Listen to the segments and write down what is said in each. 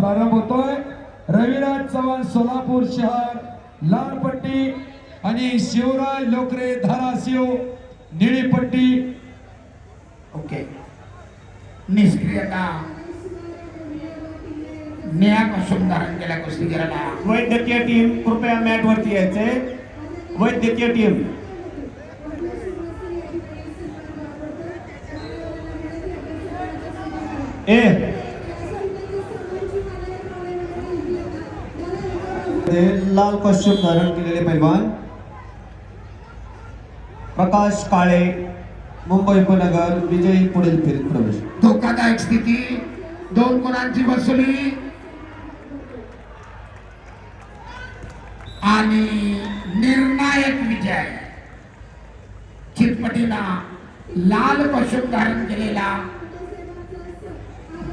प्रारंभ होतोय। रविराज चव्हाण सोलापूर शहर लाल पट्टी आणि शिवराज लोकरे धाराशिव निळी पट्टी। ओके, निष्क्रियता निळ्या कॉस्ट्यूम धारण केल्या कुस्तीगीराला। वैद्यकीय टीम कृपया मॅट वरती यायचे। वैद्यकीय टीम लाल कॉस्ट्यूम धारण केलेले पैलवान प्रकाश काळे मुंबई उपनगर विजयी पुढील फेरीत प्रवेश। धोकादायक स्थिती, 2 गुणांची वसुली आणि निर्णायक विजय। चितपटीला लाल कॉस्ट्यूम धारण केलेला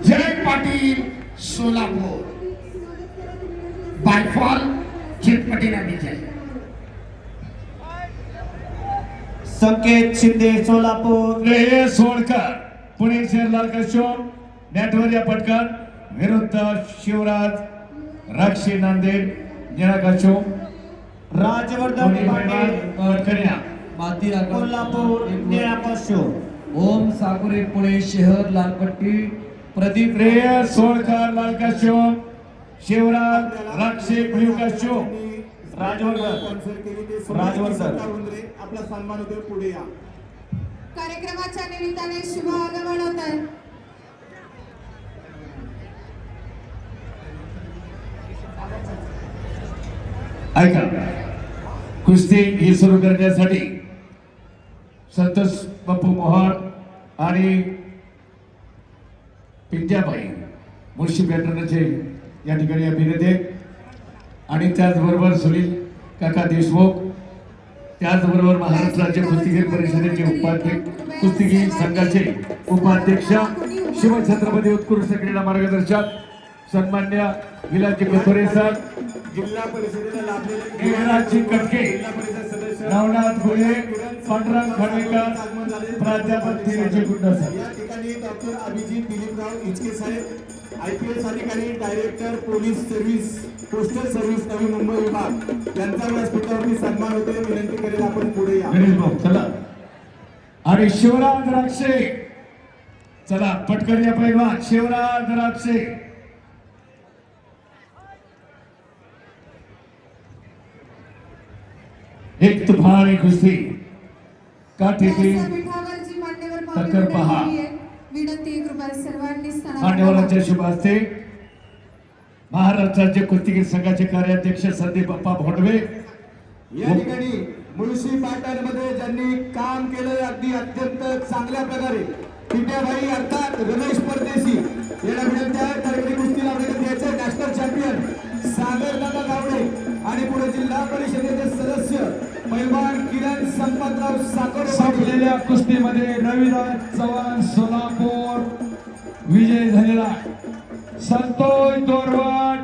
जय पाटील सोलापूर बायफॉल चितपटीला विजय। संकेत शिंदे सोलापूर सोडकर पुणे शहर लाल कॉस्ट्यूम नेटवर या पटकन विरुद्ध शिवराज राक्षी नांदेड निळा कॉस्ट्यूम। राजवर्धन पटकन माती कोल्हापूर निळा कॉस्ट्यूम। ओम साकुरे पुणे शहर लालपट्टी प्रदीप प्रिय सोडकर लाल costume Shivraj राक्षी blue costume. Rajvardhan आपला सन्मान होतोय, पुढे या। कार्यक्रमाच्या निमित्ताने शुभ आगमन होत आहे। ऐका, कुस्ती ही सुरू करण्यासाठी संतोष बापू मोहन आणि पिंजाबाई मुळशी पॅटर्नचे या ठिकाणी अभिनेते आणि त्याचबरोबर सुनील काका देशमुख, त्याचबरोबर महाराष्ट्र राज्य कुस्तीगीर परिषदेचे उपाध्यक्ष कुस्तीगीर संघाचे उपाध्यक्ष शिवछत्रपती उत्कृष्ट क्रीडा मार्गदर्शक सन्मान्य विलाजी कथोरे सर, जिल्हा परिषदेला लाभलेले गिरीराजजी कटके, जिल्हा परिषद सदस्य नवनाथ घुले, पांडुरंग खाडेकर, प्राध्यापक धीरज गुंड सर। या ठिकाणी डॉक्टर अभिजित दिलीपराव इचके साहेब, IPS अधिकारी, director police service postal service Navi Mumbai विभाग यांचा व्यासपीठावरती सन्मान होतोय। विनंती करेल आपण पुढे या। गणेश भाऊ चला, आणि शिवराज राक्षे चला पटकन या पैलवान शिवराज राक्षे। एक तुफानी कुस्ती काठीतील व्यासपीठावरची मान्यवर टक्कर पहा। विनंती कृपया सर्वांनी मान्यवरांच्या शुभ हस्ते महाराष्ट्र राज्य कुस्तीगीर संघाचे कार्याध्यक्ष संदीप बाप्पा भोंडवे, या ठिकाणी मुळशी पॅटर्न मध्ये ज्यांनी काम केलं अगदी अत्यंत चांगल्या प्रकारे पिंट्याबाई अर्थात रमेश परदेशी याला विनंती आहे। तरकडी कुस्तीला आपल्याला द्यायचं नॅशनल चॅम्पियन सागरदादा गावडे आणि पुढे जिल्हा परिषदेचे सदस्य पैलवान किरण संपतराव साकोरे। संपलेल्या कुस्तीमध्ये रविराज चव्हाण सोलापूर विजय झालेला। संतोष दोरवाड